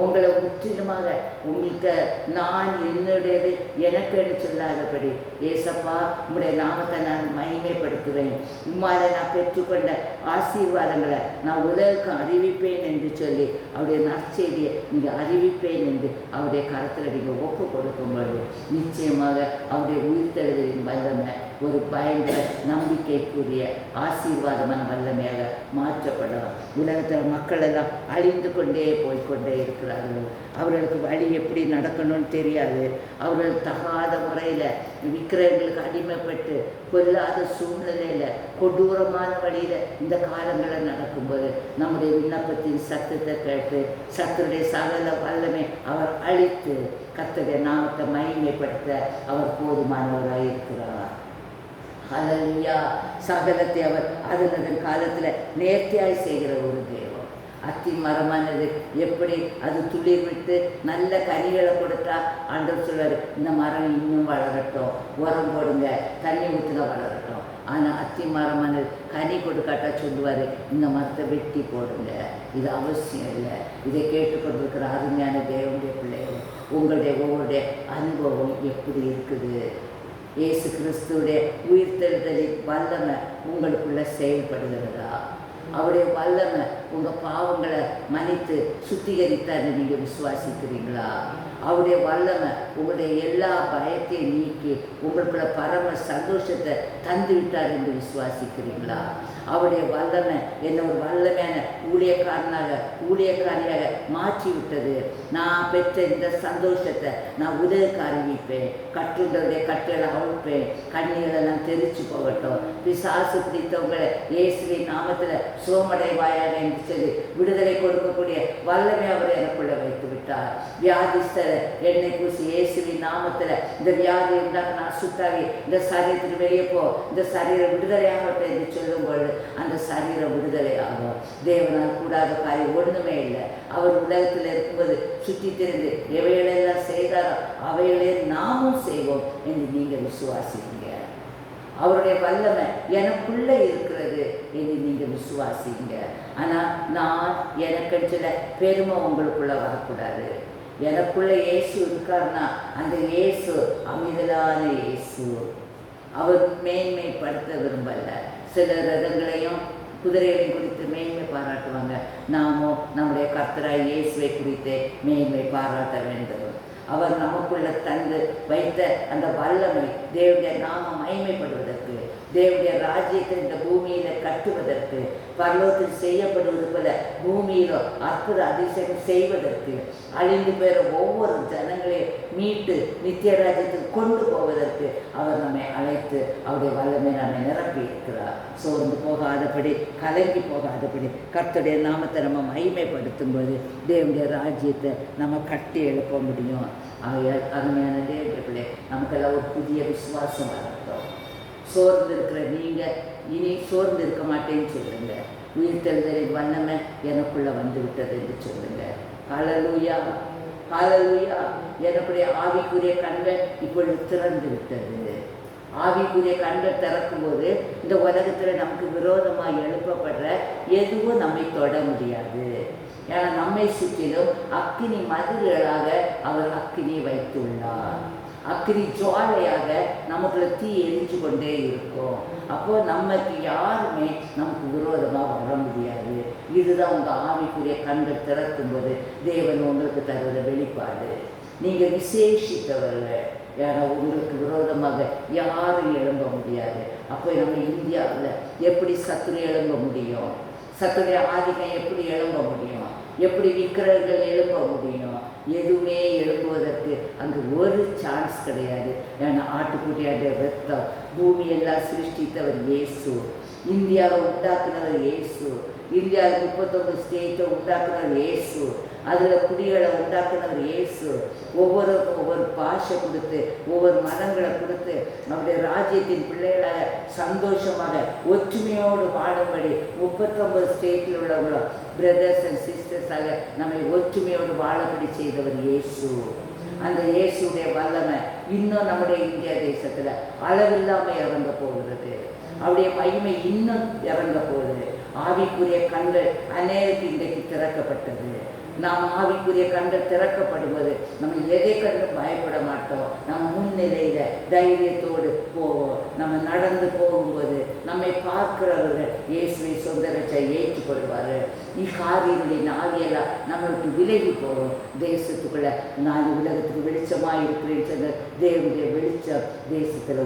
[SPEAKER 1] உங்களை முற்றிலுமாக உங்களுக்கு நான் என்னுடையது எனக்கு சொல்லாதபடி, ஏசப்பா உங்களுடைய நாமத்தை நான் மகிமைப்படுத்துவேன், உம்மால நான் பெற்றுக்கொண்ட ஆசீர்வாதங்களை நான் உலகுக்கு அறிவிப்பேன் என்று சொல்லி அவருடைய நற்செய்தியை நீங்கள் அறிவிப்பேன் என்று அவருடைய கருத்தில் நீங்கள் ஒப்பு கொடுக்கும்போது நிச்சயமாக அவருடைய உயிர்த்தெழுதலின் வல்லமை ஒரு பயங்கர நம்பிக்கைக்குரிய ஆசீர்வாதமான வல்லமையாக மாற்றப்படலாம். உலகத்தில் மக்கள் எல்லாம் அழிந்து கொண்டே போய்கொண்டே இருக்கிறார்கள். அவர்களுக்கு வழி எப்படி நடக்கணும்னு தெரியாது. அவர்கள் தகாத முறையில் விக்கிரகங்களுக்கு அடிமைப்பட்டு கொல்லாத சூழ்நிலையில் கொடூரமான வழியில் இந்த காலங்களில் நடக்கும்போது நம்முடைய விண்ணப்பத்தின் சத்தத்தை கேட்டு சத்துடைய சகல வல்லமை அவர் அழித்து கர்த்தருடைய நாமத்தை மகிமைப்படுத்த அவர் போதுமானவராக இருக்கிறார். ஹல்லேலூயா. சகலத்தை அவர் அதன் காலத்தில் நேர்த்தியாய் செய்கிற ஒரு தேவன். அத்தி மரமானது எப்படி அது துளிர் விட்டு நல்ல கனிகளை கொடுத்தா ஆண்டவர் சொல்வார், இந்த மரம் இன்னும் வளரட்டும், உரம் போடுங்க, தண்ணி ஊற்றுங்க, வளரட்டும். ஆனால் அத்தி மரமானது கனி கொடுக்காட்டா சொல்லுவார், இந்த மரத்தை வெட்டி போடுங்க. இது அவசியம் இல்லை. இதை கேட்டுக்கொண்டிருக்கிற அருமையான தேவனுடைய பிள்ளைகள், உங்களுடைய ஒவ்வொருடைய அனுபவம் எப்படி இருக்குது? இயேசு கிறிஸ்துவுடைய உயிர்த்தெழுதலின் வல்லமை உங்களுக்குள்ள செயல்படுகிறதா? அவருடைய வல்லமை உங்கள் பாவங்களை மன்னித்து சுத்திகரித்தார் நீங்கள் விசுவாசிக்கிறீங்களா? அவருடைய வல்லமை உங்களுடைய எல்லா பயத்தையும் நீக்கி உங்களுக்குள்ள பரம சந்தோஷத்தை தந்து விட்டார் என்று விசுவாசிக்கிறீங்களா? அவருடைய வல்லமை என்னை ஒரு வல்லமையான ஊழியக்காரியாக மாற்றி விட்டது. நான் பெற்ற இந்த சந்தோஷத்தை நான் உலகுக்கு அறிவிப்பேன். கட்டுண்டவருடைய கட்டளை அவிழ்ப்பேன். கண்ணீரெல்லாம் தெரிச்சு போகட்டும். பிசாசு பிடித்தவங்களை இயேசுவின் நாமத்தில் சோமடைவாயாக என்று சொல்லி விடுதலை கொடுக்கக்கூடிய வல்லமை அவர் எனக்குள்ள வைத்து விட்டார். வியாதிஸ்தரை எண்ணெய் பூசி இயேசுவின் நாமத்தில் இந்த வியாதியை உண்டாக்க நான் சுத்தாகி இந்த சரீரத்துக்கு வெளியே போ, இந்த சரீரம் விடுதலையாகட்டும் என்று சொல்லும்போது அந்த சரீரம் விடுதலை ஆகும். தேவனால் கூடாத காரியம் ஒன்றுமே இல்லை. அவர் உலகத்தில் இருக்கும்போது சுற்றி திரிந்து எவைகளெல்லாம் செய்தாரோ அவைகளே நாமும் செய்வோம் என்று நீங்கள் விசுவாசிங்க. அவருடைய வல்லமை எனக்குள்ளே இருக்கிறது என்று நீங்கள் விசுவாசிங்க. ஆனால் நான் எனக்கு சில பெருமை உங்களுக்குள்ள வரக்கூடாது. எனக்குள்ள இயேசு இருக்காருன்னா அந்த இயேசு அமிதலான இயேசு. அவர் மேன்மைப்படுத்த விரும்பல. சில ரதங்களையும் குதிரைகளையும் குறித்து மேன்மை பாராட்டுவாங்க. நாமோ நம்முடைய கர்த்தராய் இயேசுவை குறித்து மேன்மை பாராட்ட வேண்டும். அவர் நமக்குள்ள தந்து வைத்த அந்த வல்லமை தேவனுடைய நாமம் மகிமைப்படுவதற்கு, தேவனுடைய ராஜ்யத்தை இந்த பூமியில கட்டுவதற்கு, பரலோகத்தில் செய்யப்படுவது போல பூமியிலும் அற்புத அதிசயம் செய்வதற்கு, அழிந்து பெற ஒவ்வொரு ஜனங்களையும் மீட்டு நித்திய ராஜ்யத்தில் கொண்டு போவதற்கு அவர் நம்மை அழைத்து அவருடைய வல்லமை நம்மை நிரப்பி இருக்கிறார். சோர்ந்து போகாதபடி, கலங்கி போகாதபடி கர்த்தருடைய நாமத்தை நம்ம மகிமைப்படுத்தும் போது தேவனுடைய ராஜ்யத்தை நம்ம கட்டி எழுப்ப முடியும். ஆகையால் அருமையான தேவர்களே, நமக்கெல்லாம் ஒரு புதிய விசுவாசம் வரட்டும். சோர்ந்து இருக்கிற நீங்கள் இனி சோர்ந்து இருக்க மாட்டேன்னு சொல்லுங்க. உயிர்த்தெழுதலின் வல்லமை எனக்குள்ள வந்து விட்டது என்று சொல்லுங்க. ஹல்லேலூயா, ஹல்லேலூயா. எனக்குடைய ஆவிக்குரிய கண்கள் இப்பொழுது திறந்து விட்டது. ஆவிக்குரிய கண்கள் திறக்கும்போது இந்த உலகத்தில் நமக்கு விரோதமாக எழுப்பப்படுற எதுவும் நம்மை தொட முடியாது. ஏன்னா நம்மை சுற்றிலும் அக்கினி மதில்களாக அவர் அக்கினியை வைத்துள்ளார். அக்கினி ஜுவாலையாக நமக்குள்ள தீ எரிஞ்சு கொண்டே இருக்கும். அப்போ நமக்கு யாருமே நமக்கு விரோதமாக வர முடியாது. இதுதான் உங்கள் ஆவிக்குரிய கண்கள் திறக்கும் போது தேவன் உங்களுக்கு தருவத வெளிப்பாடு. நீங்கள் விசேஷித்தவர்கள். ஏன்னா உங்களுக்கு விரோதமாக யாரும் எழும்ப முடியாது. அப்போ நம்ம இந்தியாவில் எப்படி சத்துரு எழும்ப முடியும்? சத்துடைய ஆதிக்கம் எப்படி எழும்ப முடியும்? எப்படி விக்கிரகங்கள் எழுப்ப முடியும்? எதுவுமே எழுப்புவதற்கு அங்கு ஒரு சான்ஸ் கிடையாது. ஏன்னா ஆட்டுக்குட்டியாடைய ரத்தம். பூமியெல்லாம் சிருஷ்டித்தவர் இயேசு. இந்தியாவை உண்டாக்குனவர் இயேசு. இந்தியாவில் 39 ஸ்டேட்டை உண்டாக்குனவர் இயேசு. அதில் குடிகளை உண்டாக்குனவர் இயேசு. ஒவ்வொருவருக்கும் ஒவ்வொரு பாஷை கொடுத்து, ஒவ்வொரு மதங்களை கொடுத்து, நம்முடைய ராஜ்யத்தின் பிள்ளைகளாக சந்தோஷமாக ஒற்றுமையோடு வாழும்படி 39 ஸ்டேட்டில் உள்ளவங்களும் பிரதர்ஸ் அண்ட் சிஸ்டர்ஸாக நம்மை ஒற்றுமையோடு வாழப்படி செய்தவர் இயேசு. அந்த இயேசுடைய வல்லமை இன்னும் நம்முடைய இந்தியா தேசத்தில் அளவில்லாமல் இறங்க போகிறது. அவருடைய மகிமை இன்னும் இறங்க போகுது. ஆவிக்குரிய கண்கள் அநேகத்துக்கு இன்றைக்கு திறக்கப்பட்டது. நாம் ஆவிக்குரிய கண்கள் திறக்கப்படுவது நம்ம எதை கண்டு பயப்பட மாட்டோம். நம்ம முன்னிலையில் தைரியத்தோடு போவோம். நம்ம நடந்து போகும்போது நம்மை பார்க்கிறவர்கள் இயேசுவை சொந்த ரட்சை ஏற்றுக்கொள்வார். காரியங்களின் ஆவியெல்லாம் நம்மளுக்கு விலகி போகும். தேசத்துக்குள்ள நான் உலகத்துக்கு வெளிச்சமாக இருக்கிறேன்னு சொன்ன தேவனுடைய வெளிச்சம் தேசத்தில்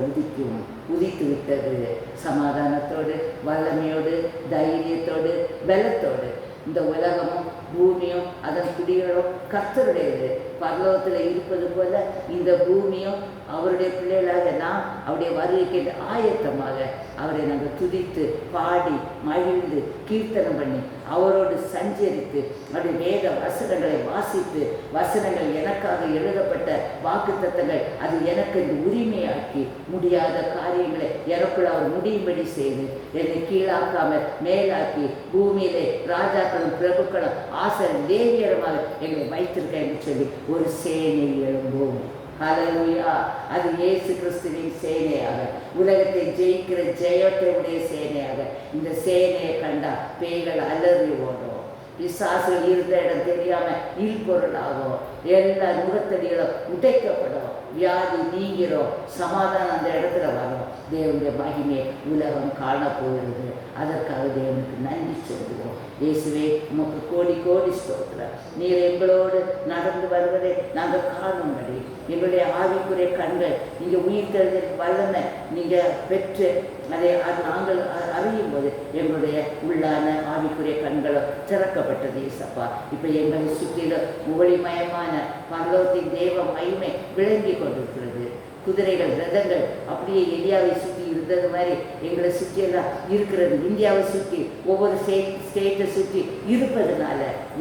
[SPEAKER 1] உதித்து விட்டது. சமாதானத்தோடு, வல்லமையோடு, தைரியத்தோடு, பலத்தோடு இந்த உலகமும் பூமியும் அதன் குடிகளும் கர்த்தருடையது. பரலோகத்தில் இருப்பது போல இந்த பூமியும் அவருடைய பிள்ளைகளாக நாம் அவருடைய வருகைக்கு ஆயத்தமாக அவரை நாங்கள் துதித்து பாடி மகிழ்ந்து கீர்த்தனம் பண்ணி அவரோடு சஞ்சரித்து அவருடைய வேத வசனங்களை வாசித்து, வசனங்கள் எனக்காக எழுதப்பட்ட வாக்குத்தத்தங்கள் அது எனக்கு உரிமையாக்கி முடியாத காரியங்களை எனக்குள் அவர் முடியும்படி செய்து என்னை கீழாக்காமல் மேலாக்கி பூமியிலே ராஜாக்களும் பிரபுக்களும் ஆசை லேவியரமாக எங்களை வைத்திருக்க என்று சொல்லி ஒரு சேனை எழும்போம். ஹல்லேலூயா! அது இயேசு கிறிஸ்துவின் சேனையாக, உலகத்தை ஜெயிக்கிற ஜெயத்தை உடைய சேனையாக. இந்த சேனையை கண்டா பேய்கள் அலறி ஓடும். பிசாசுகள் இருந்த இடம் தெரியாமல் இல்பொருளாகும். எல்லா முகத்தடிகளும் உடைக்கப்படும். வியாதி நீங்கிறோம். சமாதானம் அந்த இடத்துல வரும். தேவனுடைய மகிமையை உலகம் காணப்போகிறது. அதற்காக தேவனுக்கு நன்றி சொல்லுவோம். இயேசுவே உமக்கு கோடி கோடி ஸ்தோத்திரம். நீர் எங்களோடு நடந்து வருவதை நாங்கள் காணும்படி எங்களுடைய ஆவிக்குரிய கண்கள் நீங்கள் உயிர் தெரிஞ்ச வல்லமை நீங்கள் பெற்று அதை நாங்கள் அறியும் போது எங்களுடைய உள்ளான ஆவிக்குரிய கண்களும் திறக்கப்பட்டது. இயேசப்பா, இப்போ எங்களை சுற்றிலும் ஒளிமயமான பரலோகத்தின் தேவ மகிமை விளங்கி கொண்டிருக்கிறது. குதிரைகள், ரதங்கள் அப்படியே எலியாவை சுற்றி இருந்தது மாதிரி எங்களை சுற்றியெல்லாம் இருக்கிறது. இந்தியாவை சுற்றி ஒவ்வொரு ஸ்டேட்டை சுற்றி இருப்பதனால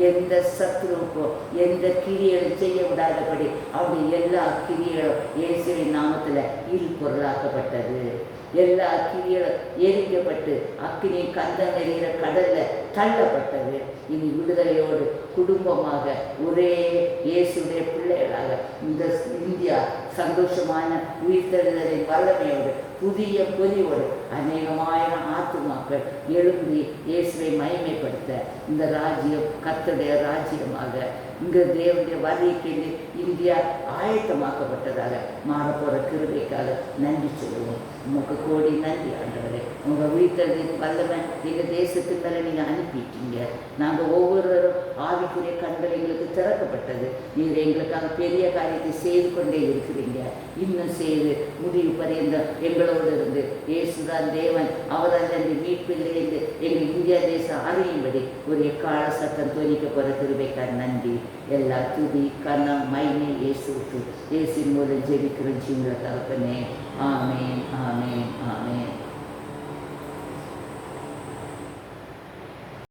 [SPEAKER 1] எந்த சத்துருவுக்கும் எந்த கிரியைகளும் செய்ய விடாதபடி அவருடைய எல்லா கிரியைகளும் இயேசுவின் நாமத்தில் பொருளாக்கப்பட்டது. எல்லா கிரியைகளும் எரிக்கப்பட்டு அக்கினி கந்தம் எறிகிற கடலில் தள்ளப்பட்டது. இனி விடுதலையோடு குடும்பமாக ஒரே இயேசுடைய பிள்ளைகளாக இந்த இந்தியா சந்தோஷமான உயிர்த்தெழுதலின் வல்லமையோடு புதிய பொலிவோடு அநேகமாயிரம் ஆத்துமாக்கள் எழும்பி இயேசுவை மகிமைப்படுத்த இந்த ராஜ்யம் கர்த்தருடைய ராஜ்யமாக இங்கு தேவனுடைய வருகைக்கு இந்தியா ஆயத்தமாக்கப்பட்டதாக மாறப்போகிற கிருபைக்காக நன்றி சொல்லுவோம். உமக்கு கோடி நன்றி ஆண்டவரே. உங்கள் உயிர்த்தெழுதின் வல்லமை எங்கள் தேசத்துக்கு மேலே நீங்கள் அனுப்பிட்டீங்க. நாங்கள் ஒவ்வொருவரும் ஆவிக்குரிய கண்கள் எங்களுக்கு திறக்கப்பட்டது. நீங்கள் எங்களுக்காக பெரிய காரியத்தை செய்து கொண்டே இருக்கிறீங்க. இன்னும் செய்து முடிவு பரியந்த எங்களோடு இருந்து இயேசுதான் தேவன், அவரால் அந்த மீட்பில்லை என்று எங்கள் இந்தியா தேசம் அறியும்படி ஒரு எக்கால சத்தம் துணிக்க போகிற கிருபைக்காக நன்றி. எல்லா துதி கனம் மகிமை இயேசுவுக்கு இயேசுவின் மூலம் ஜெபிக்கிறோம் ஜீவன தகப்பனே. ஆமேன், ஆமேன், ஆமேன்.